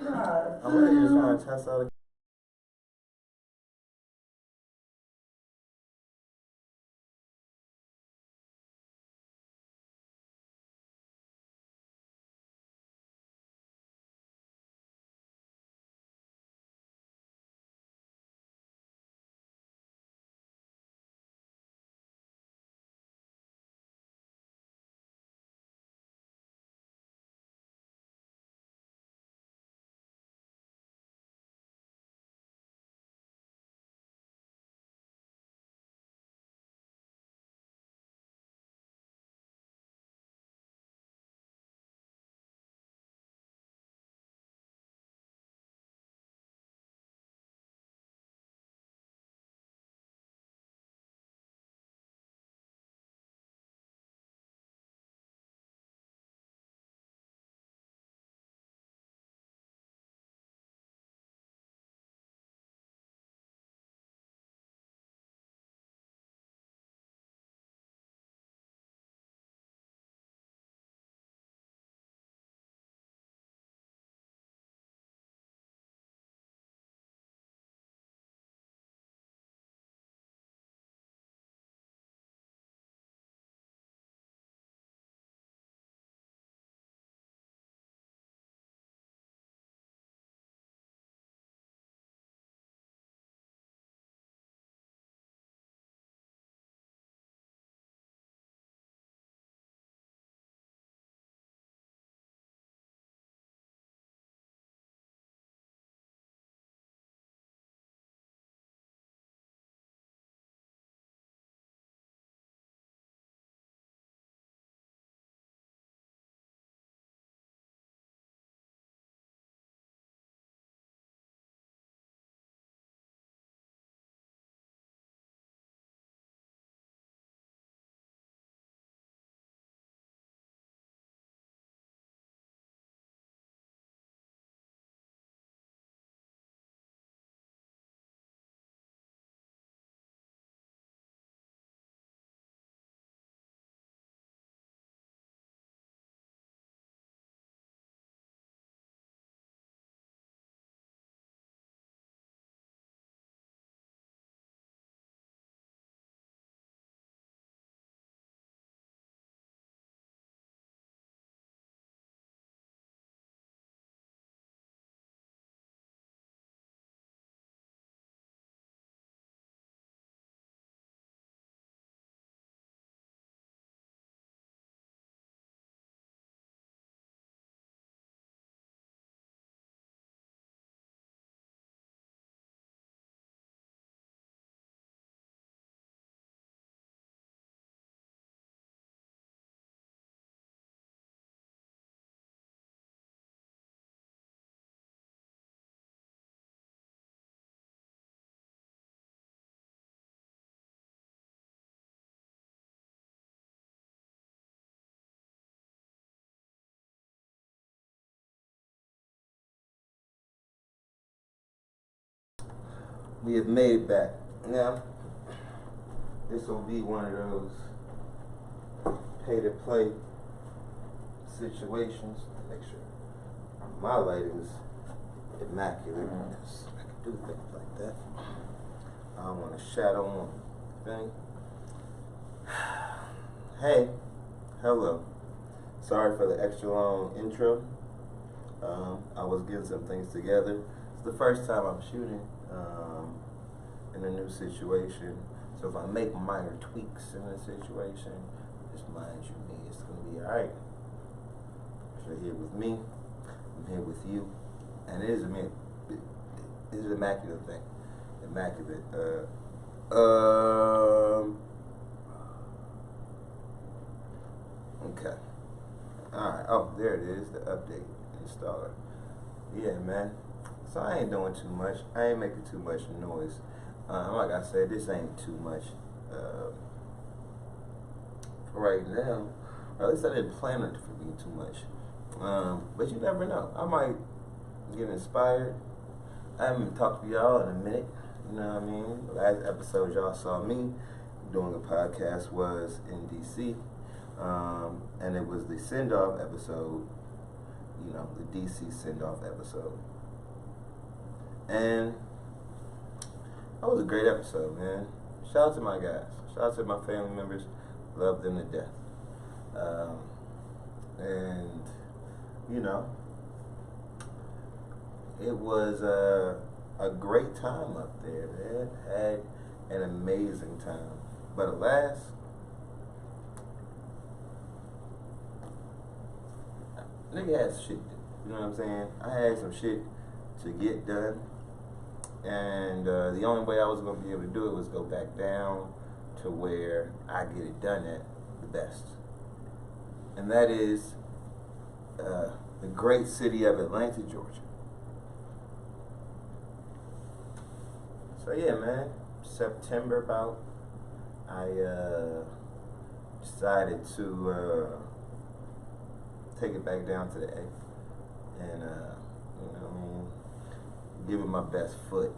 I'm really just trying to test out a we have made it back. Now, this will be one of those pay to play situations. Make sure my lighting is immaculate. Yes, I can do things like that. I don't want a shadow on the thing. Hey, hello. Sorry for the extra long intro. I was getting some things together. It's the first time I'm shooting in a new situation. So if I make minor tweaks in the situation, just mind you me, it's gonna be alright. You're here with me, I'm here with you, and it is an immaculate thing. Immaculate. Okay. Alright, oh, there it is, the update installer. Yeah, man. So I ain't doing too much. I ain't making too much noise. Like I said, this ain't too much for right now. Or at least I didn't plan it for being too much. But you never know. I might get inspired. I haven't talked to y'all in a minute. You know what I mean? The last episode y'all saw me doing a podcast was in DC. And it was the send-off episode the DC send-off episode. And that was a great episode, man. Shout out to my guys. Shout out to my family members. Love them to death. And, it was a great time up there, man. Had an amazing time. But alas, nigga had shit to do. You know what I'm saying? I had some shit to get done. And the only way I was going to be able to do it was go back down to where I get it done at the best. And that is the great city of Atlanta, Georgia. So yeah, man, September about, I decided to take it back down to the A. And, give it my best foot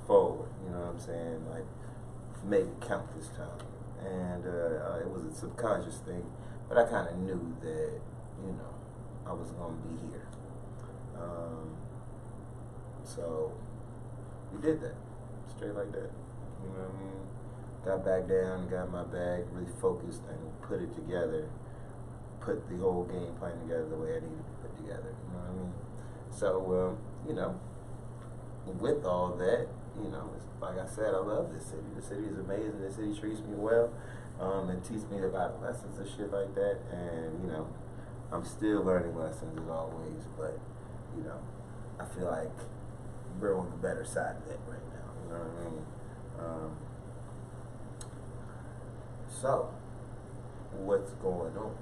forward, you know what I'm saying? Like, make it count this time. And it was a subconscious thing, but I kind of knew that, I was going to be here. So, we did that, straight like that, you know what I mean? Got back down, got my bag, really focused, and put it together, put the whole game plan together the way I needed to put together, you know what I mean? So, with all that, like I said, I love this city. The city is amazing. The city treats me well. It teaches me a lot of lessons and shit like that. And, I'm still learning lessons as always. But, I feel like we're on the better side of that right now. You know what I mean? So, what's going on?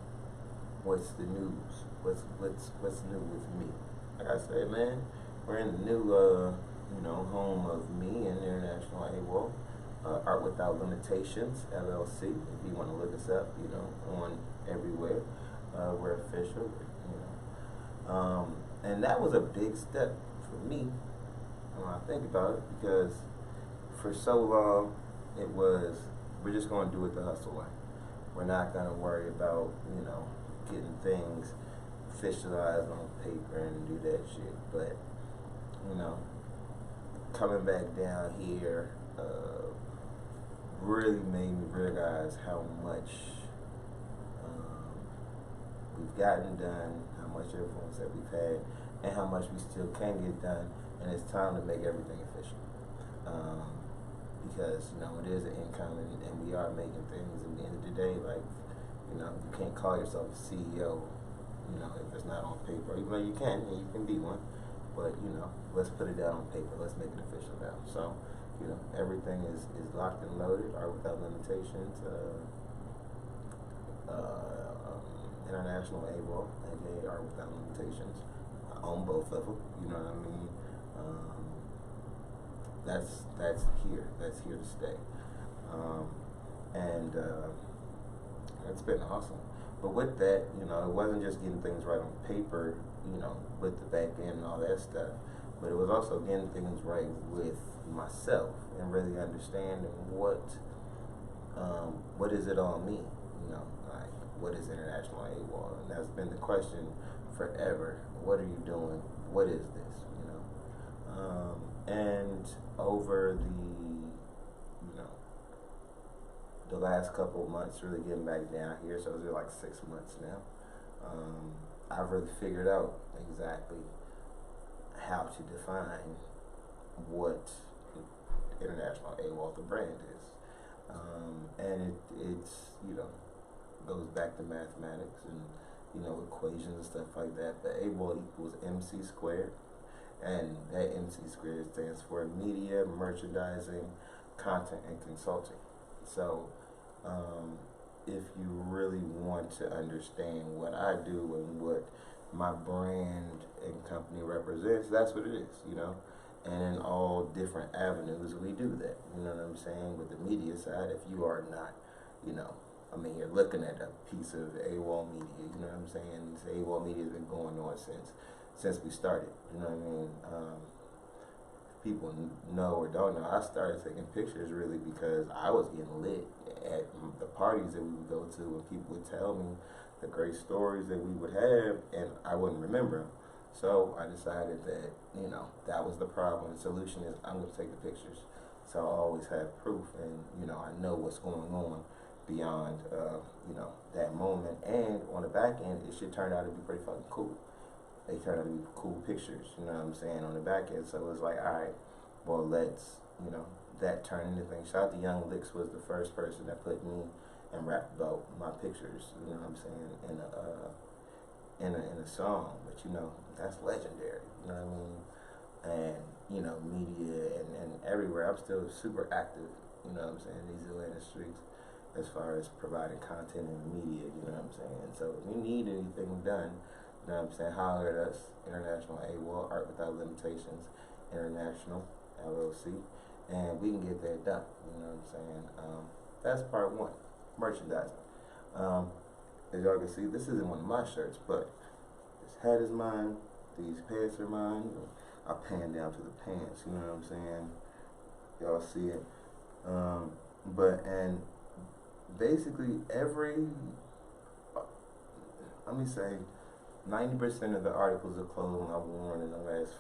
What's the news? What's new with me? Like I said, man, we're in the new, home of me and InternationalAWoL, Art Without Limitations, LLC. If you want to look us up, on everywhere, we're official, and that was a big step for me when I think about it, because for so long it was, we're just going to do it the hustle way. We're not going to worry about, getting things officialized on paper and do that shit. But, coming back down here really made me realize how much we've gotten done, how much influence that we've had, and how much we still can get done. And it's time to make everything official. Because, it is an income, and we are making things. At the end of the day, like, you can't call yourself a CEO, if it's not on paper. Even though you can be one. But, let's put it down on paper. Let's make it official now. So, everything is locked and loaded. Art Without Limitations. InternationalAWoL, aka Art Without Limitations. I own both of them. You know what I mean? That's here. That's here to stay. And it's been awesome. But with that, it wasn't just getting things right on paper, with the back end and all that stuff, but it was also getting things right with myself and really understanding what does it all mean, like, what is InternationalAWoL? And that's been the question forever. What are you doing? What is this, and over the last couple of months, really getting back down here, so it's like 6 months now, I've really figured out exactly how to define what InternationalAWoL, the brand, is. And it's goes back to mathematics and, equations and stuff like that. But AWoL equals MC squared. And that MC squared stands for Media, Merchandising, Content, and Consulting. So, if you really want to understand what I do and what my brand and company represents, that's what it is, And in all different avenues, we do that. You know what I'm saying? With the media side, if you are not, you're looking at a piece of AWoL media, you know what I'm saying? This AWoL media has been going on since we started, you know what I mean? People know or don't know, I started taking pictures really because I was getting lit at the parties that we would go to, and people would tell me the great stories that we would have, and I wouldn't remember them. So I decided that, you know, that was the problem. The solution is I'm going to take the pictures. So I always have proof, and, you know, I know what's going on beyond, you know, that moment. And on the back end, it should turn out to be pretty fucking cool. They turn out to be cool pictures, you know what I'm saying, on the back end. So it's like, all right, well, let's, you know, that turn into things. Shout out to Young Licks, was the first person that put me and rapped about my pictures, you know what I'm saying, in a song. But, you know, that's legendary, you know what I mean? And, you know, media and everywhere, I'm still super active, you know what I'm saying, these Atlanta streets, as far as providing content in the media, you know what I'm saying. So if you need anything done, you know what I'm saying, holler at us, InternationalAWoL, Art Without Limitations, International, LLC, and we can get that done, you know what I'm saying. That's part one, merchandising. As y'all can see, this isn't one of my shirts, but this hat is mine, these pants are mine. I pan down to the pants, you know what I'm saying? Y'all see it. And basically let me say, 90% of the articles of clothing I've worn in the last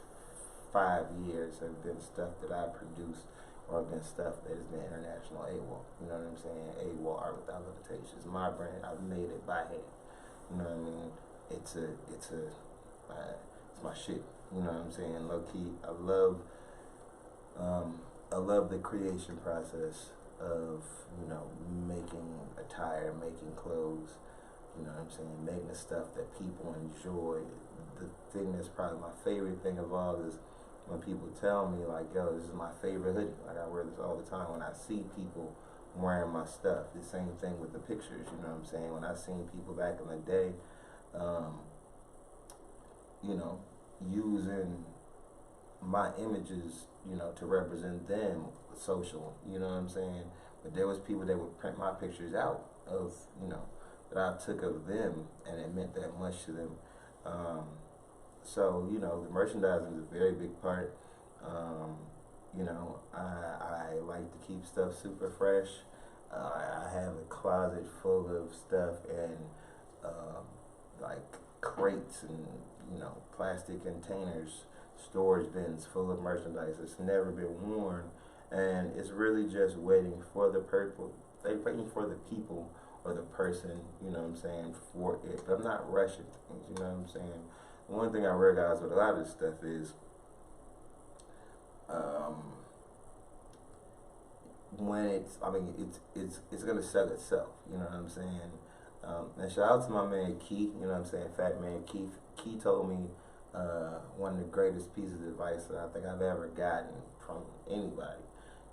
5 years have been stuff that I produced, or been stuff that has been InternationalAWoL. You know what I'm saying? AWoL, Art Without Limitations. My brand, I've made it by hand. You know what I mean? It's my shit. You know what I'm saying? Low key, I love the creation process of, you know, making attire, making clothes. You know what I'm saying? Making the stuff that people enjoy. The thing that's probably my favorite thing of all is when people tell me, like, yo, this is my favorite hoodie. Like, I wear this all the time. When I see people wearing my stuff, the same thing with the pictures, you know what I'm saying? When I seen people back in the day, you know, using my images, you know, to represent them, social, you know what I'm saying? But there was people that would print my pictures out of, you know, that I took of them, and it meant that much to them. So, you know, the merchandising is a very big part. You know, I like to keep stuff super fresh. I have a closet full of stuff, and like crates and, you know, plastic containers, storage bins full of merchandise that's never been worn, and it's really just waiting for the waiting for the people or the person, you know what I'm saying, for it. But I'm not rushing things, you know what I'm saying. One thing I realize with a lot of this stuff is when it's gonna sell itself, you know what I'm saying. And shout out to my man Keith, you know what I'm saying, Fat Man Keith. Keith told me one of the greatest pieces of advice that I think I've ever gotten from anybody.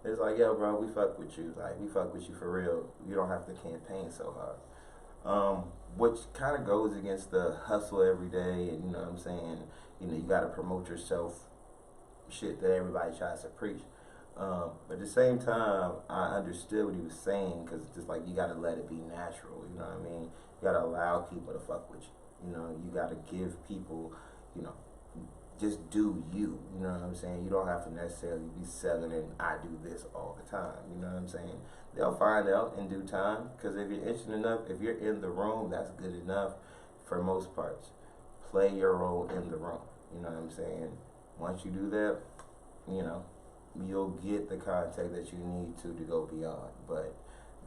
It's like, yo, bro, we fuck with you. Like, we fuck with you for real. You don't have to campaign so hard. Which kind of goes against the hustle every day, and, you know what I'm saying, you know, you got to promote yourself, shit that everybody tries to preach. But at the same time, I understood what he was saying, because it's just like, you got to let it be natural, you know what I mean? You got to allow people to fuck with you. You know, you got to give people, you know, just do you, you know what I'm saying? You don't have to necessarily be selling and I do this all the time, you know what I'm saying? They'll find out in due time, because if you're interested enough, if you're in the room, that's good enough for most parts. Play your role in the room, you know what I'm saying? Once you do that, you know, you'll get the contact that you need to go beyond. But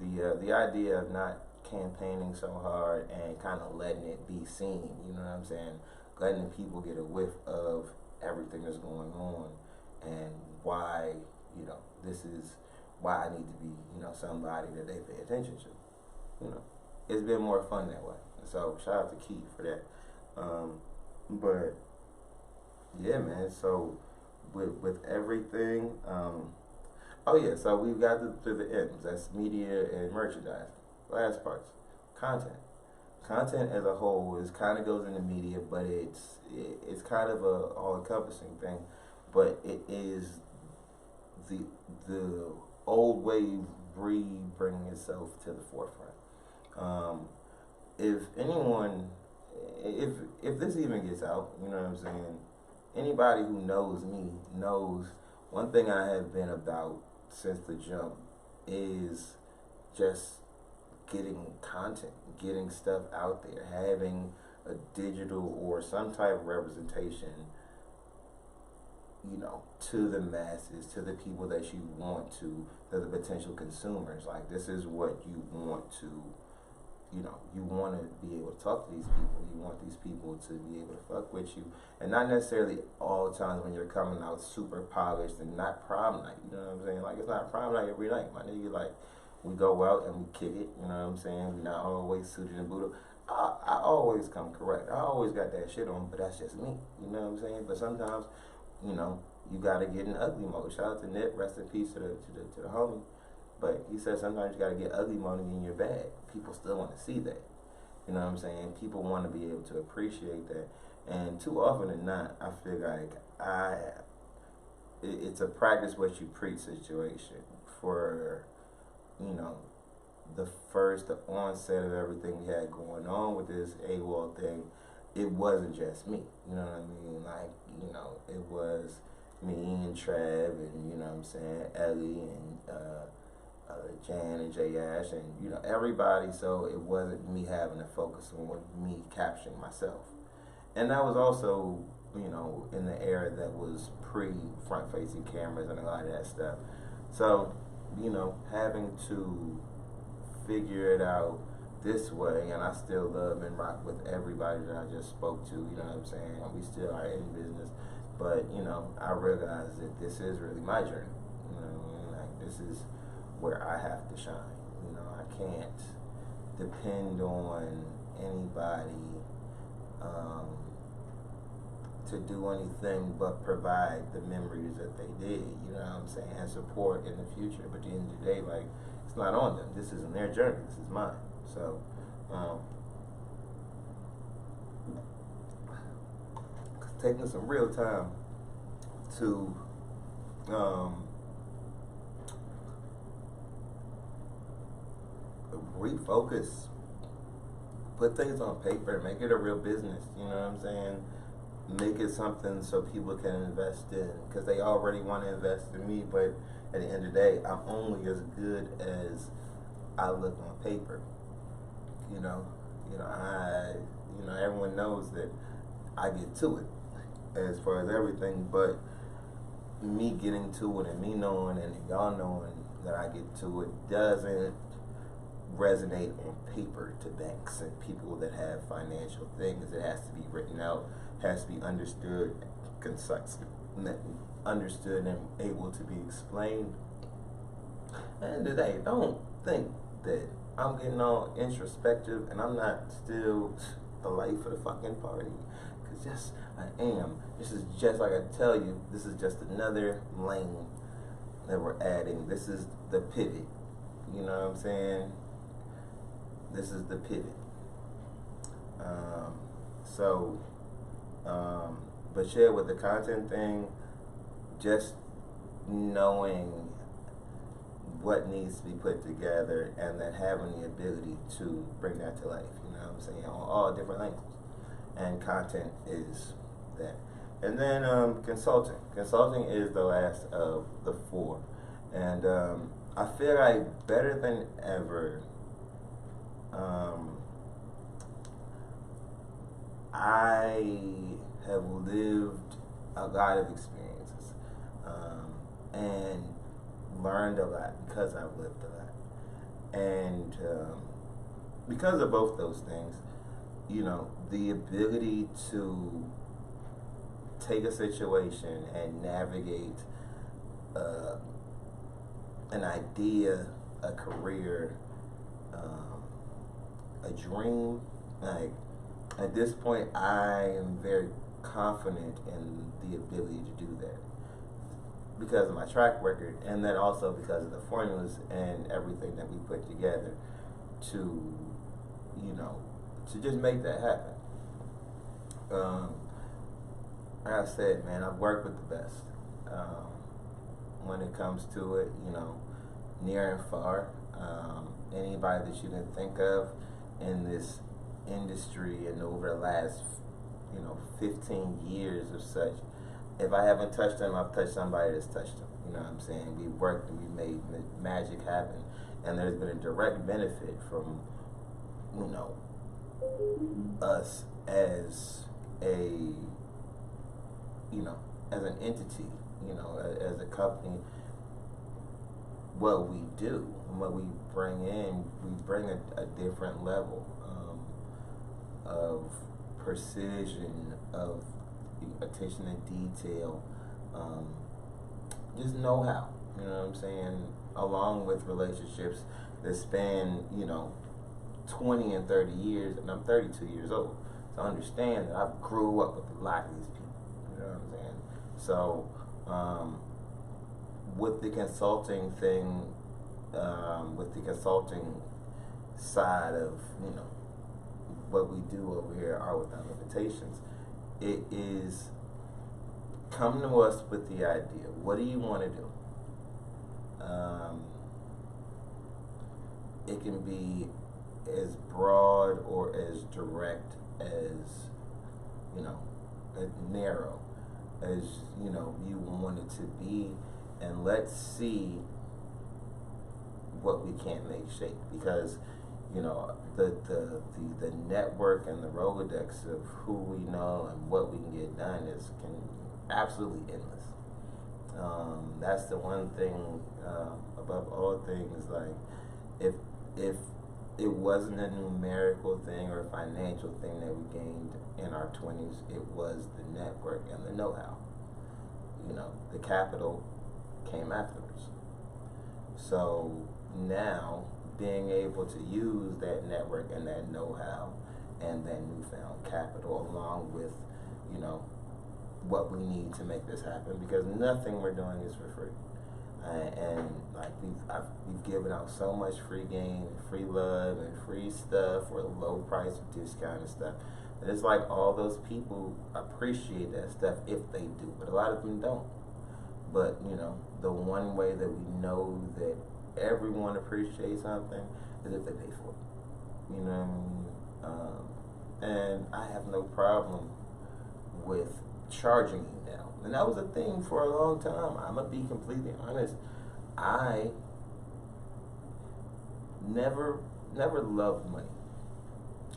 the idea of not campaigning so hard and kind of letting it be seen, you know what I'm saying? Letting people get a whiff of everything that's going on, and why, you know, this is why I need to be, you know, somebody that they pay attention to. You know, it's been more fun that way. So shout out to Keith for that. But yeah, man. So with everything, oh yeah. So we've got to the ends. That's media and merchandising. Last parts, content. Content as a whole is kind of goes into media, but it's kind of a all-encompassing thing. But it is the old wave bringing itself to the forefront. If anyone, if this even gets out, you know what I'm saying, anybody who knows me knows one thing I have been about since the jump is just getting content, getting stuff out there, having a digital or some type of representation, to the masses, to the people that you want to, the potential consumers. Like, this is what you want to, you want to be able to talk to these people. You want these people to be able to fuck with you. And not necessarily all the times when you're coming out super polished and not prom night. You know what I'm saying? Like, it's not prom night every night, my nigga. Like, we go out and we kick it. You know what I'm saying? We're not always suited and booted. I always come correct. I always got that shit on, but that's just me. You know what I'm saying? But sometimes, you gotta get in ugly mode. Shout out to Nip, rest in peace to the homie. But he said sometimes you gotta get ugly mode in your bag. People still want to see that. You know what I'm saying? People want to be able to appreciate that. And too often than not, I feel like it's a practice what you preach situation. For, the onset of everything we had going on with this AWoL thing, it wasn't just me. You know what I mean? Like, it was me and Trav and, you know what I'm saying, Ellie and Jan and Jay Ash and, everybody. So it wasn't me having to focus on me capturing myself. And that was also, in the era that was pre-front-facing cameras and a lot of that stuff. So, having to figure it out this way, and I still love and rock with everybody that I just spoke to, you know what I'm saying? We still are in business, but, I realize that this is really my journey. Like, this is where I have to shine. I can't depend on anybody to do anything but provide the memories that they did, you know what I'm saying, and support in the future. But at the end of the day, like, it's not on them. This isn't their journey. This is mine. So, taking some real time to refocus, put things on paper, make it a real business, you know what I'm saying? Make it something so people can invest in, because they already want to invest in me, but at the end of the day, I'm only as good as I look on paper. Everyone knows that I get to it as far as everything, but me getting to it and me knowing and y'all knowing that I get to it doesn't resonate on paper to banks and people that have financial things. It has to be written out, has to be understood, concise, understood and able to be explained. At the end of the day, don't think that I'm getting all introspective and I'm not still the life of the fucking party. Because yes, I am. This is just like I tell you, this is just another lane that we're adding. This is the pivot. You know what I'm saying? This is the pivot. But yeah, with the content thing, just knowing what needs to be put together and then having the ability to bring that to life, you know what I'm saying, on all different levels. And content is that. And then consulting. Consulting is the last of the four. And I feel like better than ever, I have lived a lot of experiences and learned a lot because I've lived a lot. And because of both those things, the ability to take a situation and navigate an idea, a career, a dream. Like, at this point, I am very confident in the ability to do that because of my track record, and then also because of the formulas and everything that we put together to, to just make that happen. Like I said, man, I've worked with the best. When it comes to it, near and far, anybody that you didn't think of in this industry and over the last, 15 years of such, if I haven't touched them, I've touched somebody that's touched them. You know what I'm saying? We worked and we made magic happen. and there's been a direct benefit from, us as a, as an entity, as a company. What we do and what we bring in, we bring a different level of precision, of attention to detail, just know-how, you know what I'm saying, along with relationships that span, 20 and 30 years, and I'm 32 years old, to understand that I grew up with a lot of these people, you know what I'm saying? So, with the consulting thing, with the consulting side of, what we do over here, Art Without Limitations, it is come to us with the idea. What do you want to do? It can be as broad or as direct as, as narrow as, you want it to be, and let's see what we can't make shake, because the network and the Rolodex of who we know and what we can get done can absolutely endless. That's the one thing, above all things, like if it wasn't a numerical thing or a financial thing that we gained in our 20s, it was the network and the know-how. The capital came afterwards. So now, being able to use that network and that know-how and that newfound capital, along with, what we need to make this happen, because nothing we're doing is for free. And like we've given out so much free game, free love, and free stuff for low price, discounted stuff. And it's like all those people appreciate that stuff if they do, but a lot of them don't. But the one way that we know that everyone appreciates something is if they pay for it. You know what I mean? And I have no problem with charging you now. And that was a thing for a long time. I'm going to be completely honest. I never loved money.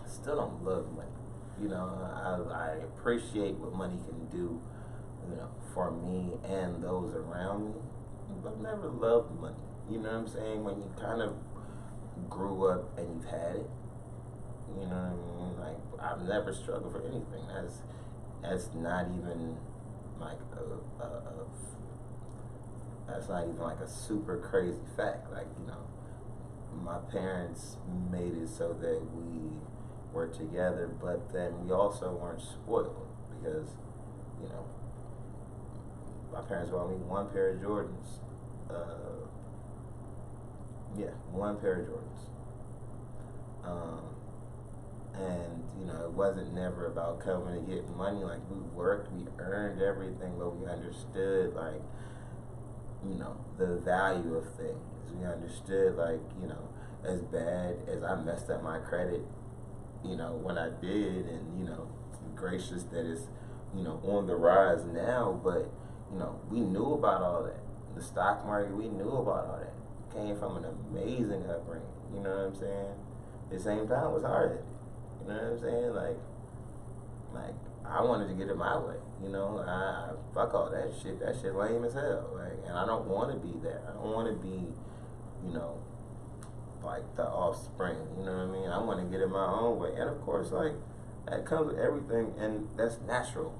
Still don't love money. I appreciate what money can do, for me and those around me, but never loved money. You know what I'm saying? When you kind of grew up and you've had it, you know what I mean? Like, I've never struggled for anything. That's not even like that's not even like a super crazy fact. Like, my parents made it so that we were together, but then we also weren't spoiled, because, my parents bought me one pair of Jordans. One pair of Jordans. And, it wasn't never about coming to get money. Like, we worked, we earned everything, but we understood, like, the value of things. We understood, like, as bad as I messed up my credit, when I did, and, gracious that it's, on the rise now, but, we knew about all that. The stock market, we knew about all that. Came from an amazing upbringing, you know what I'm saying? At the same time, it was hard. You know what I'm saying? Like I wanted to get it my way, I fuck all that shit. That shit lame as hell. Like, and I don't want to be that. I don't want to be, like the offspring. You know what I mean? I want to get it my own way. And of course, like, that comes with everything, and that's natural.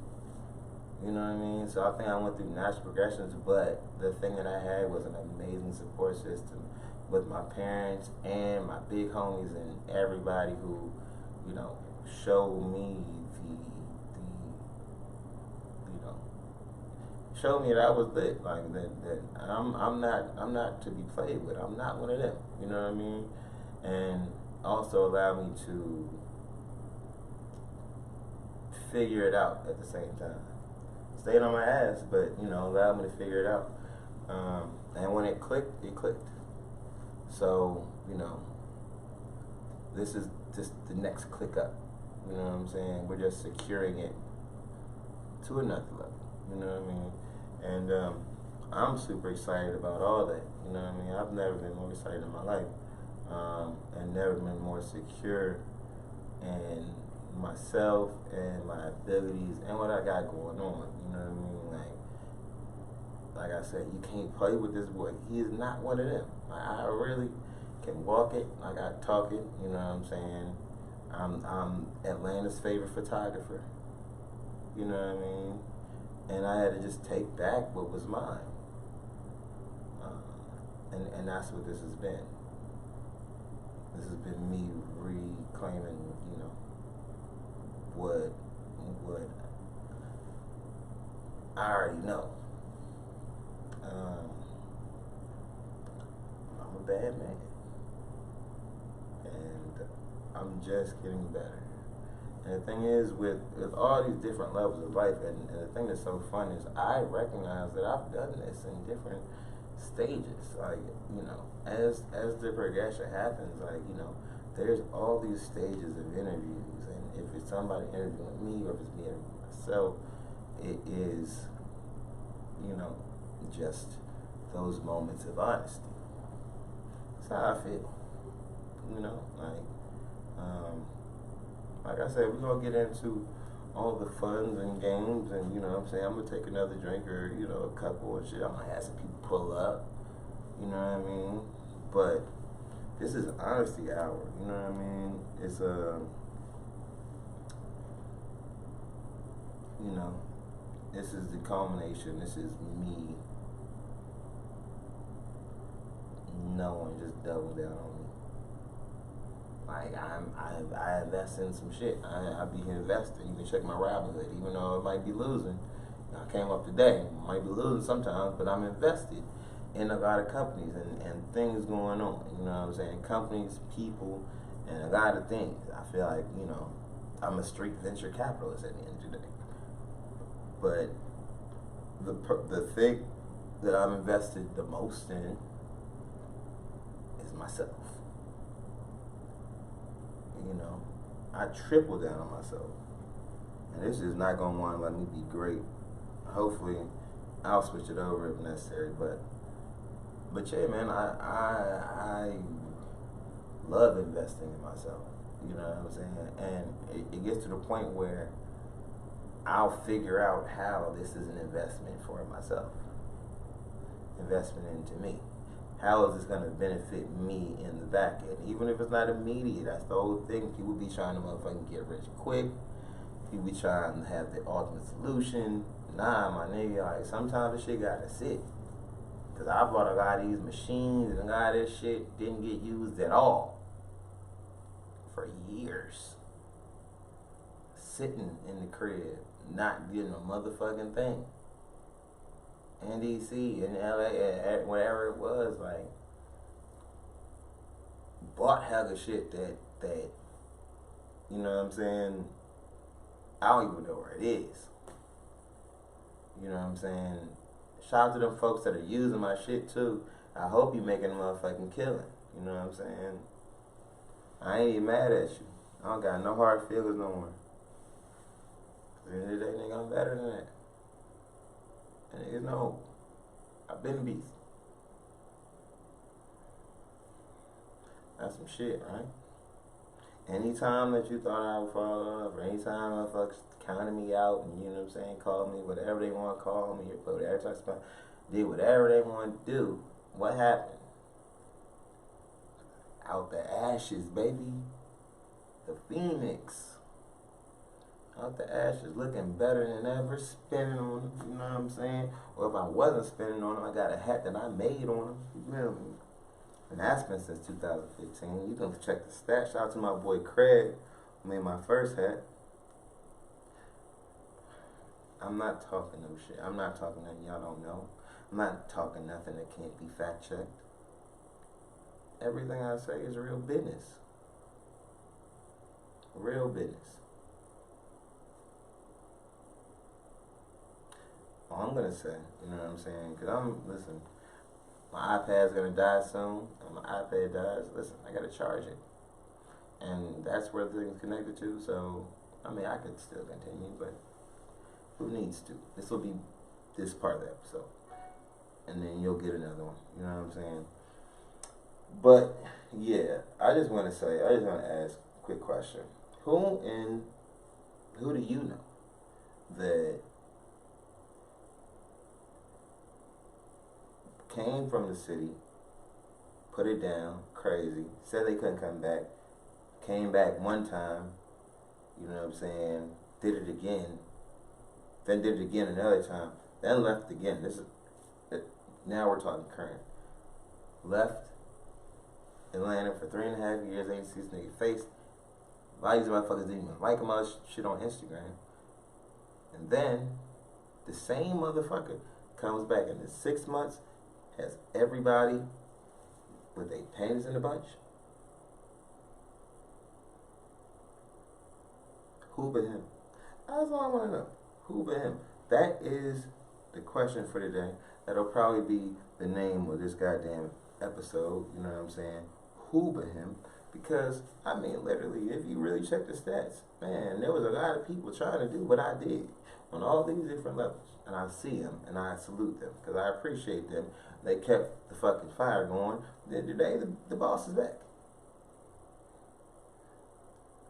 You know what I mean? So I think I went through natural progressions, but the thing that I had was an amazing support system with my parents and my big homies and everybody who, showed me showed me that I was lit, like that I'm not to be played with. I'm not one of them. You know what I mean? And also allowed me to figure it out at the same time. Stayed on my ass, but allowed me to figure it out. And when it clicked, it clicked. So this is just the next click up. You know what I'm saying? We're just securing it to another level. You know what I mean? And I'm super excited about all that. You know what I mean? I've never been more excited in my life, and never been more secure in myself and my abilities and what I got going on. You know what I mean? Like I said, you can't play with this boy. He is not one of them. I really can walk it. I got talk it. You know what I'm saying? I'm Atlanta's favorite photographer. You know what I mean? And I had to just take back what was mine. And that's what this has been. This has been me reclaiming, you know, what I already know. I'm a bad man, and I'm just getting better. And the thing is, with all these different levels of life, and the thing that's so fun is I recognize that I've done this in different stages. Like, you know, as the progression happens, like, you know, there's all these stages of interviews, and if it's somebody interviewing me or if it's me interviewing myself, it is, you know, just those moments of honesty. That's how I feel. You know, like I said, we're gonna get into all the funs and games, and you know what I'm saying, I'm gonna take another drink or, you know, a couple and shit. I'm gonna have some people pull up, you know what I mean? But this is honesty hour, you know what I mean? It's you know, this is the culmination. This is me knowing, just double down on me. Like, I invest in some shit. I be investing. You can check my Robinhood, even though it might be losing. I came up today. Might be losing sometimes, but I'm invested in a lot of companies and things going on. You know what I'm saying? Companies, people, and a lot of things. I feel like, you know, I'm a street venture capitalist at the end of the day. But the thing that I'm invested the most in is myself. You know, I triple down on myself, and this is not gonna want to let me be great. Hopefully, I'll switch it over if necessary. But yeah, man, I love investing in myself. You know what I'm saying? And it gets to the point where I'll figure out how this is an investment for myself, investment into me. How is this going to benefit me in the back end? Even if it's not immediate, that's the whole thing. People be trying to motherfucking get rich quick. People be trying to have the ultimate solution. Nah, my nigga, like, sometimes this shit gotta sit. Cause I bought a lot of these machines and a lot of this shit didn't get used at all for years. Sitting in the crib, not getting a motherfucking thing. In DC, in LA, wherever it was, like, bought hella shit that, you know what I'm saying, I don't even know where it is. You know what I'm saying? Shout out to them folks that are using my shit too. I hope you making a motherfucking killing. You know what I'm saying? I ain't even mad at you. I don't got no hard feelings no more. At the end of the day, nigga, I'm better than that. And niggas know I've been beast. That's some shit, right? Anytime that you thought I would fall off, or anytime motherfuckers counted me out, and you know what I'm saying, called me whatever they want to call me, or put whatever type of stuff, did whatever they want to do, what happened? Out the ashes, baby. The phoenix. Out the ashes, looking better than ever, spinning on them, you know what I'm saying? Or if I wasn't spinning on them, I got a hat that I made on them, you feel me? And that's been since 2015. You can check the stats. Shout out to my boy Craig, who made my first hat. I'm not talking no shit. I'm not talking nothing y'all don't know. I'm not talking nothing that can't be fact checked. Everything I say is real business. Real business. All I'm gonna say, you know what I'm saying? Cause listen, my iPad's gonna die soon. And my iPad dies, listen, I gotta charge it. And that's where the thing's connected to, so, I mean, I could still continue, but who needs to? This will be this part of the episode. and then you'll get another one. You know what I'm saying? But yeah, I just want to ask a quick question. Who do you know that came from the city, put it down, crazy, said they couldn't come back, came back one time, you know what I'm saying, did it again, then did it again another time, then left again. Now we're talking current. Left Atlanta for 3.5 years, ain't seen this nigga face. A lot of these motherfuckers didn't even like him on shit on Instagram. And then the same motherfucker comes back in the 6 months, has everybody with their panties in a bunch. Who but him? That's all I want to know. Who but him? That is the question for today. That'll probably be the name of this goddamn episode. You know what I'm saying? Who but him? Because, I mean, literally, if you really check the stats, man, there was a lot of people trying to do what I did on all these different levels. And I see them, and I salute them, because I appreciate them. They kept the fucking fire going. Then today, the boss is back.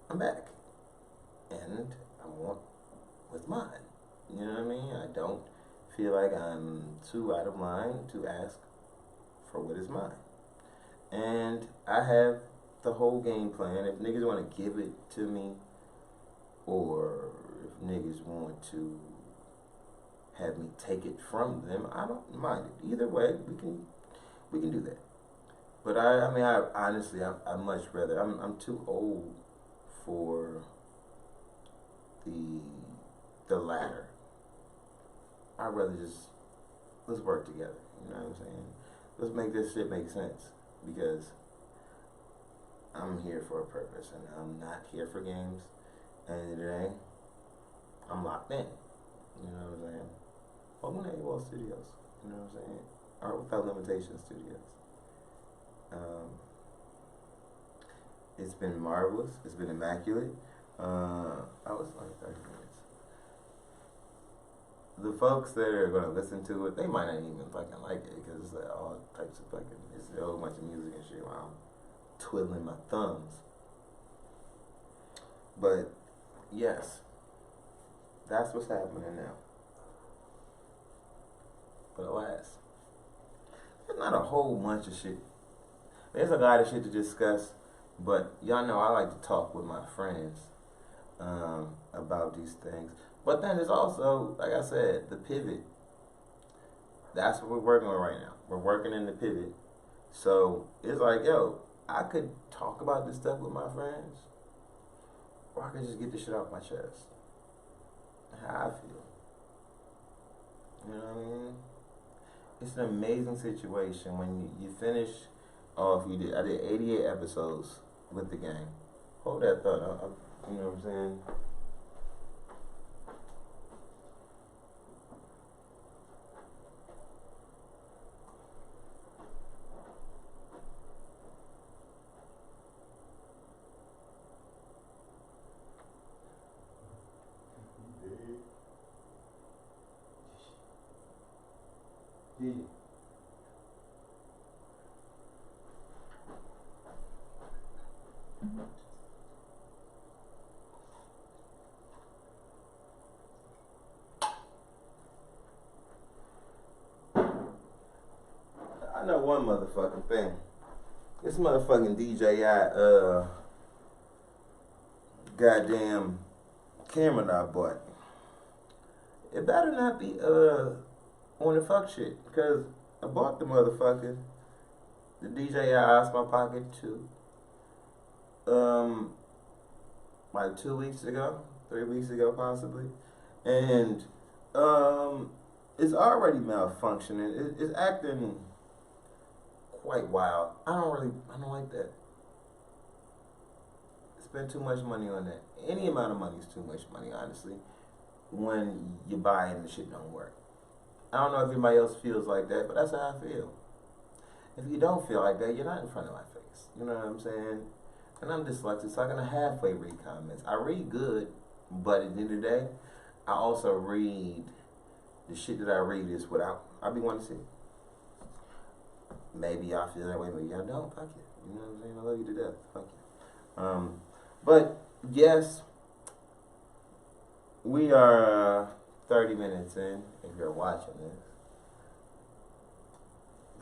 I'm back. And I want what's mine. You know what I mean? I don't feel like I'm too out of line to ask for what is mine. And I have the whole game plan. If niggas want to give it to me, or if niggas want to have me take it from them, I don't mind it. Either way, we can do that. But I mean, I honestly, I much rather. I'm too old for the latter. I'd rather just let's work together. You know what I'm saying? Let's make this shit make sense, because I'm here for a purpose, and I'm not here for games. And today, I'm locked in. You know what I'm saying? InternationalAWoL Studios. You know what I'm saying? Art Without Limitations Studios. It's been marvelous. It's been immaculate. I was like 30 minutes. The folks that are going to listen to it, they might not even fucking like it, because it's like all types of fucking, it's a whole bunch of music and shit while I'm twiddling my thumbs. But yes, that's what's happening now. But alas, there's not a whole bunch of shit. There's a lot of shit to discuss, but y'all know I like to talk with my friends about these things. But then there's also, like I said, the pivot. That's what we're working on right now. We're working in the pivot. So it's like, yo, I could talk about this stuff with my friends, or I could just get this shit off my chest. How I feel. You know what I mean? It's an amazing situation when you finish off. I did 88 episodes with the gang. Hold that thought. You know what I'm saying? Yeah. I know one motherfucking thing. This motherfucking DJI goddamn camera that I bought. It better not be on the fuck shit, because I bought the motherfucker, the DJI Osmo Pocket 2, like 2 weeks ago, 3 weeks ago possibly, and it's already malfunctioning. It's acting quite wild. I don't like that. Spend too much money on that. Any amount of money is too much money, honestly, when you buy it and the shit don't work. I don't know if anybody else feels like that, but that's how I feel. If you don't feel like that, you're not in front of my face. You know what I'm saying? And I'm dyslexic, so I can halfway read comments. I read good, but at the end of the day, I also read the shit that I read is what I be wanting to see. maybe y'all feel that way, but y'all don't. Fuck it. You know what I'm saying? I love you to death. Fuck you. But yes, we are 30 minutes in, if you're watching this.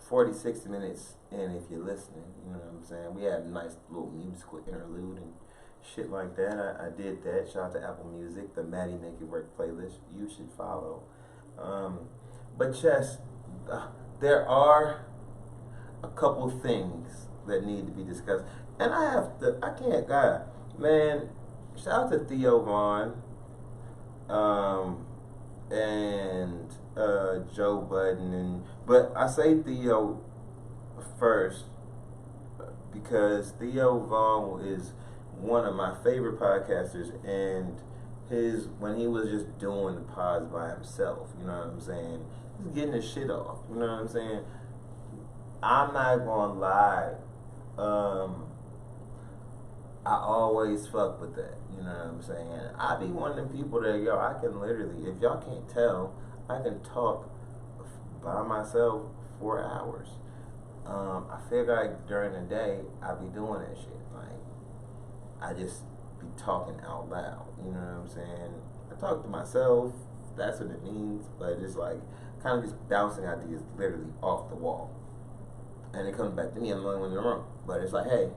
40, 60 minutes in if you're listening. You know what I'm saying? We had a nice little musical interlude and shit like that. I did that. Shout out to Apple Music, the Maddie Make It Work playlist. You should follow. But yes, there are a couple things that need to be discussed. And I can't, God, man, shout out to Theo Vaughn, and Joe Budden, but I say Theo first because Theo Vaughn is one of my favorite podcasters, and when he was just doing the pods by himself, you know what I'm saying, he's getting his shit off, you know what I'm saying. I'm not gonna lie, I always fuck with that, you know what I'm saying. I be one of them people that, I can literally, if y'all can't tell, I can talk by myself for hours. I feel like during the day, I be doing that shit. Like, I just be talking out loud, you know what I'm saying. I talk to myself, that's what it means, but it's like, kind of just bouncing ideas literally off the wall. And it comes back to me, I'm the only one in the room. But it's like, hey,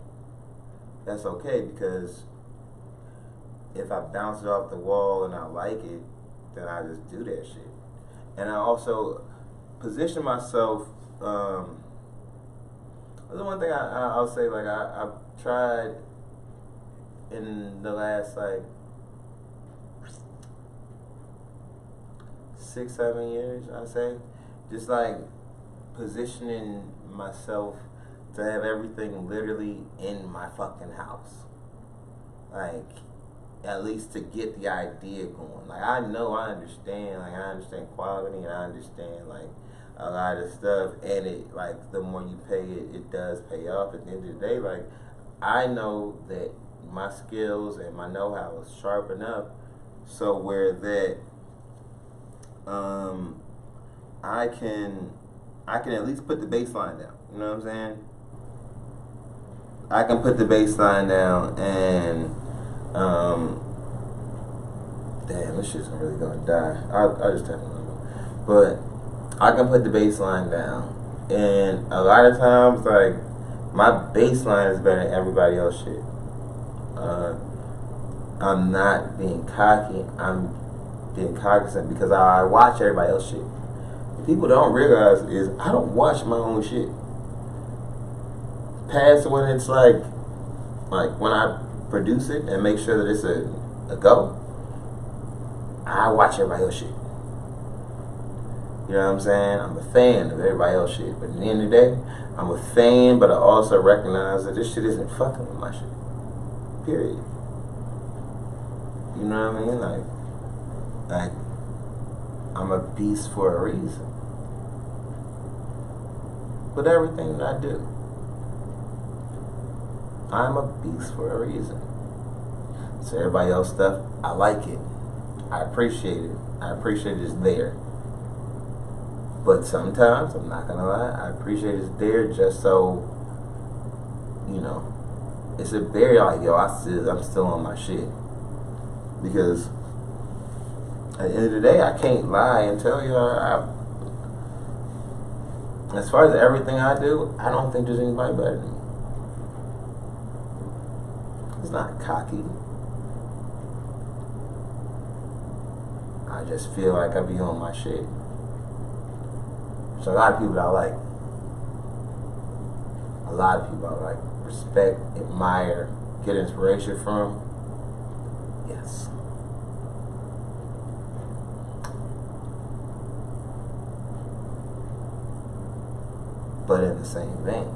that's okay, because if I bounce it off the wall and I like it, then I just do that shit. And I also position myself, the one thing I'll say, like, I've tried in the last, like, 6, 7 years, I say, just like positioning myself to have everything literally in my fucking house. Like, at least to get the idea going. Like, I understand quality, and I understand, like, a lot of stuff, and it, like, the more you pay it, it does pay off at the end of the day. Like, I know that my skills and my know-how is sharp enough so where that I can at least put the baseline down. You know what I'm saying? I can put the baseline down, and damn, this shit's really gonna die. I'll just tap it. But I can put the baseline down, and a lot of times, like, my baseline is better than everybody else's shit. I'm not being cocky. I'm being cognizant because I watch everybody else's shit. What people don't realize is I don't watch my own shit. Past when it's like when I produce it and make sure that it's a go, I watch everybody else's shit. You know what I'm saying? I'm a fan of everybody else's shit. But at the end of the day, I'm a fan, but I also recognize that this shit isn't fucking with my shit. Period. You know what I mean? Like, I'm a beast for a reason. With everything that I do, I'm a beast for a reason. So everybody else's stuff, I like it. I appreciate it. I appreciate it's there. But sometimes, I'm not gonna lie, I appreciate it's there just so, you know, it's a very like, I'm still on my shit. Because at the end of the day, I can't lie and tell you, as far as everything I do, I don't think there's anybody better than me. It's not cocky. I just feel like I be on my shit. So a lot of people that I like. A lot of people I like. Respect, admire, get inspiration from. Yes. But in the same vein,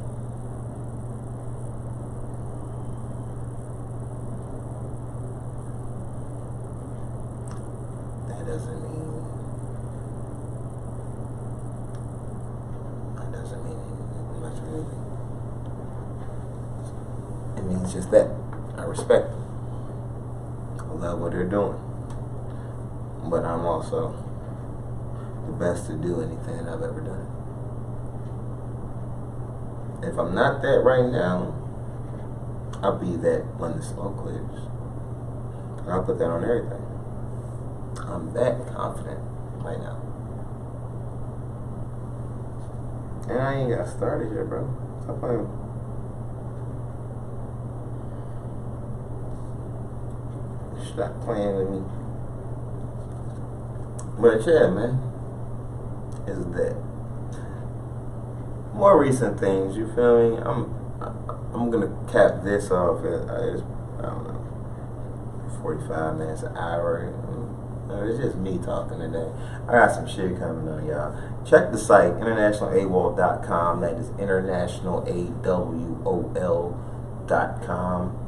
that doesn't mean much of anything. It means just that. I respect them. I love what they're doing. But I'm also the best to do anything I've ever done. If I'm not that right now, I'll be that when the smoke clears. I'll put that on everything. I'm that confident right now. And I ain't got started yet, bro. Stop playing. Stop playing with me. But yeah, man. Is that more recent things? You feel me? I'm gonna cap this off at I don't know, 45 minutes, an hour. It's just me talking today. I got some shit coming on, y'all. Check the site, InternationalAWoL.com. That is InternationalAWoL.com.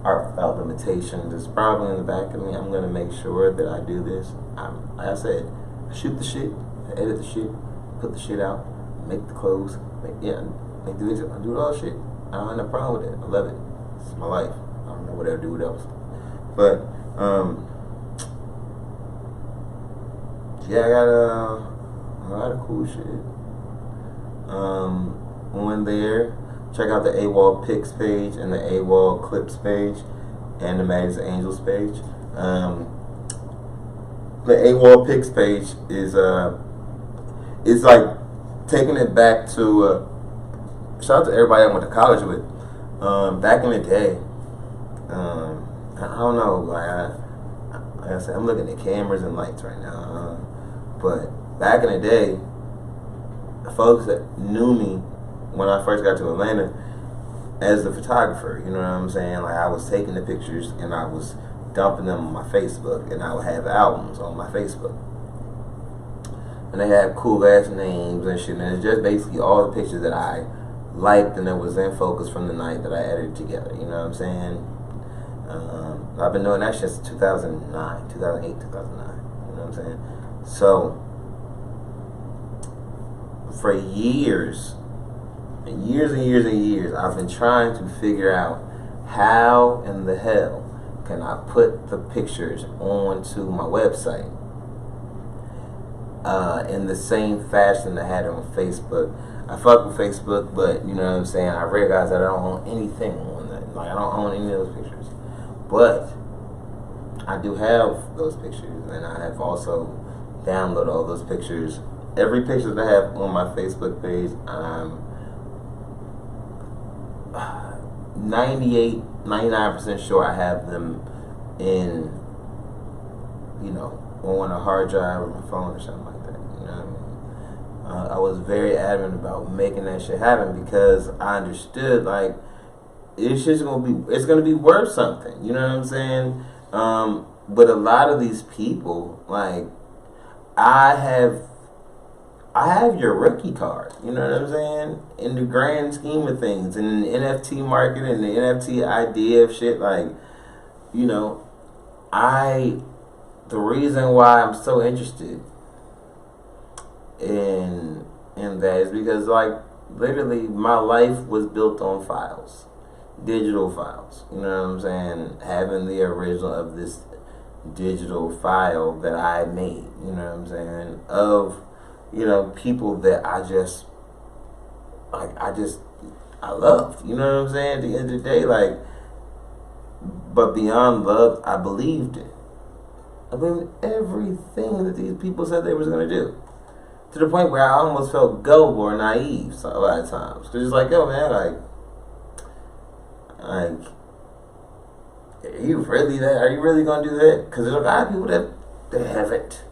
Art without limitations is probably in the back of me. I'm gonna make sure that I do this. Like I said, I shoot the shit, I edit the shit, put the shit out, make the clothes, make the video, I do all shit. I don't have no problem with it. I love it. It's my life. I don't know what I'll do with else. But yeah, I got a lot of cool shit on there. Check out the AWOL Pics page and the AWOL Clips page and the Magazine Angels page. The AWOL Pics page is it's like taking it back to shout out to everybody I went to college with. Back in the day, I don't know, like I said, I'm looking at cameras and lights right now. But back in the day, the folks that knew me when I first got to Atlanta as the photographer, you know what I'm saying? Like, I was taking the pictures and I was dumping them on my Facebook, and I would have albums on my Facebook. And they had cool ass names and shit, and it's just basically all the pictures that I liked and that was in focus from the night that I edited together, you know what I'm saying? I've been doing that shit since 2009, 2008, 2009, you know what I'm saying? So, for years, and years, I've been trying to figure out how in the hell can I put the pictures onto my website in the same fashion I had it on Facebook. I fuck with Facebook, but you know what I'm saying, I realized that I don't own anything on that. Like, I don't own any of those pictures. But I do have those pictures, and I have also downloaded all those pictures. Every picture that I have on my Facebook page, I'm 99% sure I have them in, you know, on a hard drive or my phone or something like that. You know what I mean? I was very adamant about making that shit happen because I understood, like, it's gonna be worth something. You know what I'm saying? But a lot of these people, like, I have your rookie card. You know what I'm saying? In the grand scheme of things, in the NFT market and the NFT idea of shit, like, you know, the reason why I'm so interested in that is because, like, literally my life was built on files, digital files. You know what I'm saying? Having the original of this digital file that I made, you know what I'm saying, of, you know, people that I loved, you know what I'm saying, at the end of the day, like, but beyond love, I believed it. I believed everything that these people said they was going to do, to the point where I almost felt gullible or naive a lot of times, because it's like, yo, man, like, are you really going to do that? Because there's a lot of people that haven't.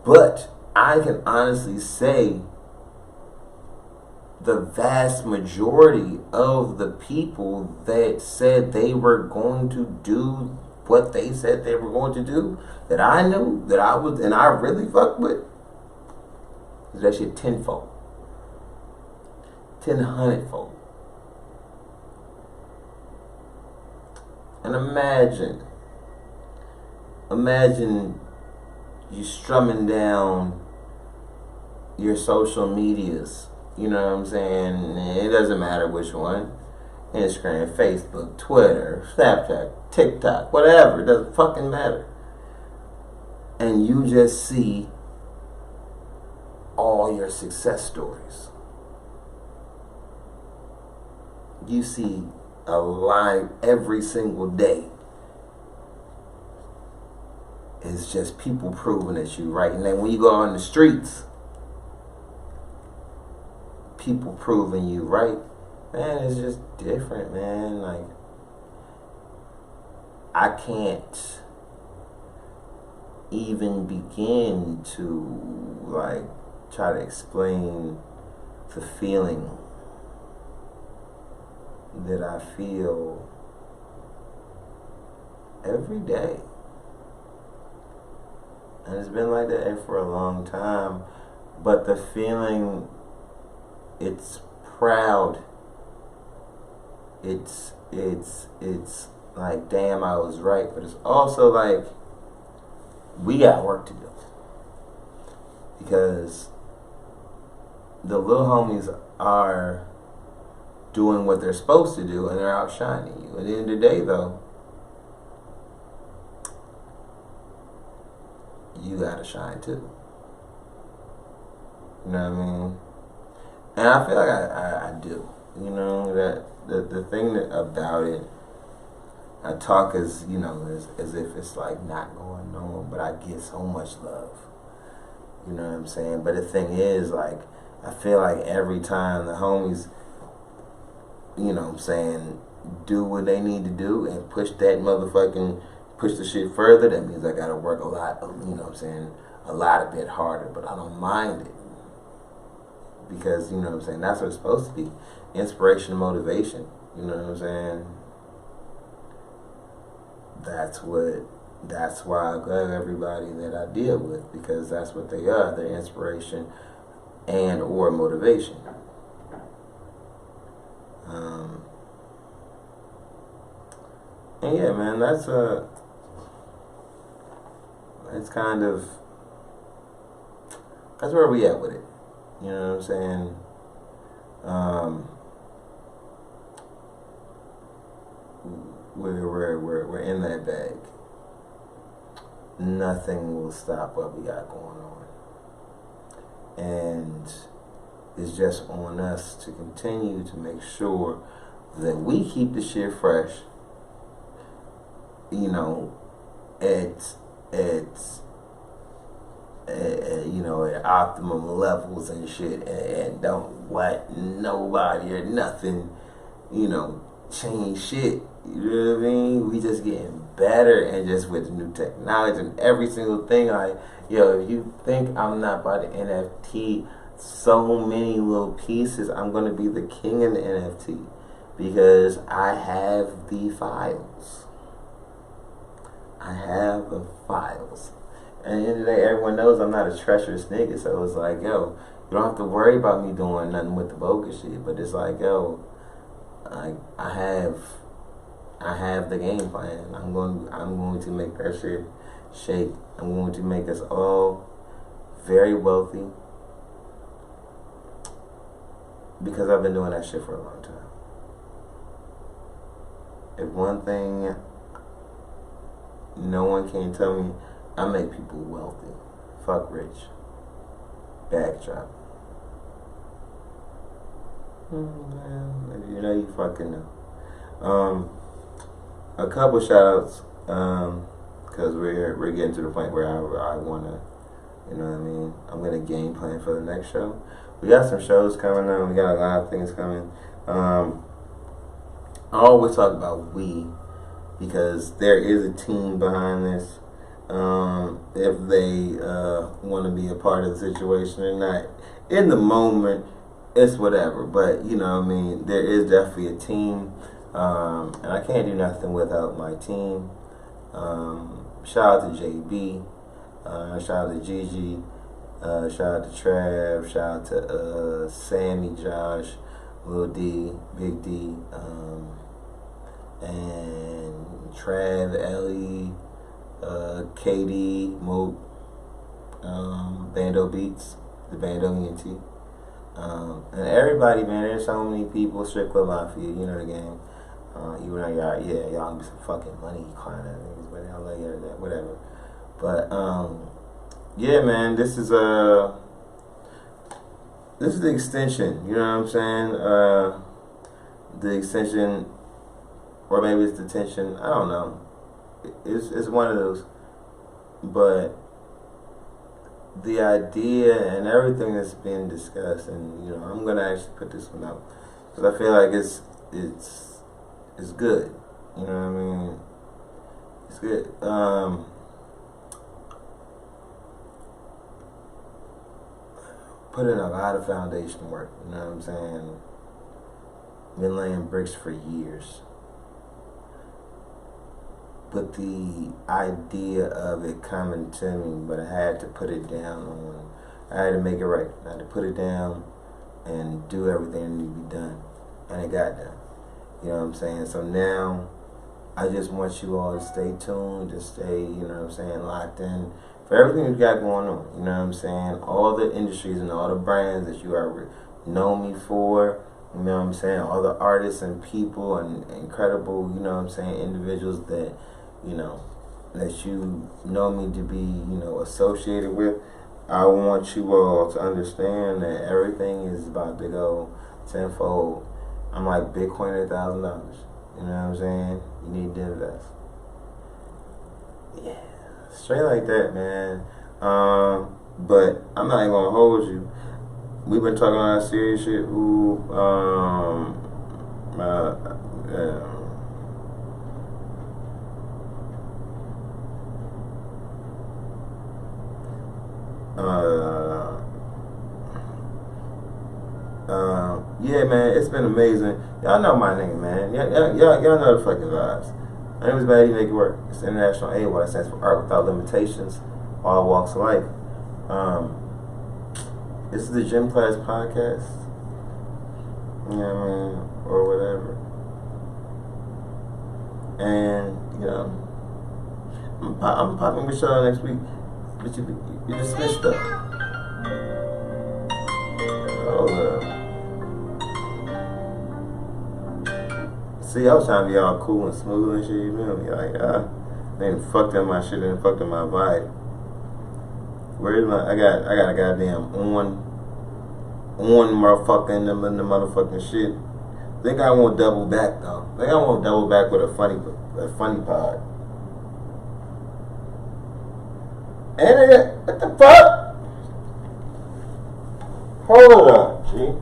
But I can honestly say the vast majority of the people that said they were going to do what they said they were going to do, that I knew, that I was, and I really fucked with, is that shit tenfold. 100-fold. And imagine you strumming down your social medias, you know what I'm saying? It doesn't matter which one. Instagram, Facebook, Twitter, Snapchat, TikTok, whatever. It doesn't fucking matter. And you just see all your success stories. you see a line every single day. It's just people proving that you right. And then when you go on the streets, people proving you right. Man, it's just different, man. Like, I can't even begin to, like, try to explain the feeling that I feel every day. And it's been like that for a long time. But the feeling, it's proud. It's like, damn, I was right. But it's also like, we got work to do. Because the little homies are doing what they're supposed to do, and they're outshining you. At the end of the day, though, you gotta shine too. You know what I mean? And I feel like I do. You know, that the thing about it, I talk as, you know, as if it's like not going on, but I get so much love. You know what I'm saying? But the thing is, like, I feel like every time the homies, you know what I'm saying, do what they need to do and push the shit further, that means I gotta work a lot, you know what I'm saying, a bit harder, but I don't mind it. Because, you know what I'm saying, that's what it's supposed to be. Inspiration and motivation. You know what I'm saying? That's why I love everybody that I deal with, because that's what they are. They're inspiration and or motivation. And yeah, man, that's where we at with it. You know what I'm saying? We're in that bag. Nothing will stop what we got going on. And it's just on us to continue to make sure that we keep the shit fresh. You know, at optimum levels and shit, and don't let nobody or nothing, you know, change shit. You know what I mean? We just getting better, and just with the new technology and every single thing. Like, yo, if you think I'm not about to NFT so many little pieces, I'm gonna be the king in the NFT, because I have the files. I have the files. And at the end of the day, everyone knows I'm not a treacherous nigga, so it's like, yo, you don't have to worry about me doing nothing with the bogus shit. But it's like, yo, I have the game plan. I'm going to make that shit shake. I'm going to make us all very wealthy, because I've been doing that shit for a long time. If one thing no one can tell me, I make people wealthy. Fuck rich. Backdrop. If you know, you fucking know. A couple shout outs, because we're getting to the point where I want to, you know what I mean, I'm going to game plan for the next show. We got some shows coming on. We got a lot of things coming. I always talk about we, because there is a team behind this. If they want to be a part of the situation or not, in the moment, it's whatever. But, you know what I mean, there is definitely a team, and I can't do nothing without my team. Shout out to JB, shout out to Gigi, shout out to Trav, shout out to Sammy, Josh, Lil D, Big D, and Trav, Ellie, KD, Mook, Bando Beats, the Bando ENT, and everybody, man. There's so many people. Strip Club Mafia, you know the game. Even though y'all be some fucking money climbing niggas, but I love you, whatever. But yeah, man, this is the extension. You know what I'm saying? the extension, or maybe it's the tension. I don't know. It's one of those. But the idea and everything that's being discussed, and I'm gonna actually put this one out because I feel like it's good. You know what I mean? It's good. Put in a lot of foundation work. You know what I'm saying? Been laying bricks for years. But the idea of it coming to me, but I had to put it down I had to make it right. I had to put it down and do everything that needed to be done. And it got done. You know what I'm saying? So now, I just want you all to stay tuned, to stay, locked in for everything you got going on. You know what I'm saying? All the industries and all the brands that you already know me for. You know what I'm saying? All the artists and people and incredible, individuals that, that you know me to be, associated with. I want you all to understand that everything is about to go tenfold. I'm like Bitcoin at $1,000. You know what I'm saying? You need to invest. Yeah, straight like that, man. But I'm not even gonna hold you. We've been talking about serious shit. Yeah, man, it's been amazing. Y'all know my name, man. Y'all know the fucking vibes. My name is Maddie, make it work. It's InternationalAWoL. That stands for Art Without Limitations, all walks of life. This is the Gym Class Podcast. You know what I mean? Or whatever. And, I'm popping with y'all next week. But you dismissed stuff. Hold up. See, I was trying to be all cool and smooth and shit, you feel me? Like, they done fucked up my shit and fucked up my vibe. Where's I got a goddamn on motherfucking the motherfucking shit. Think I won't double back though. Think I won't double back with a funny pod. And what the fuck? Hold up, G.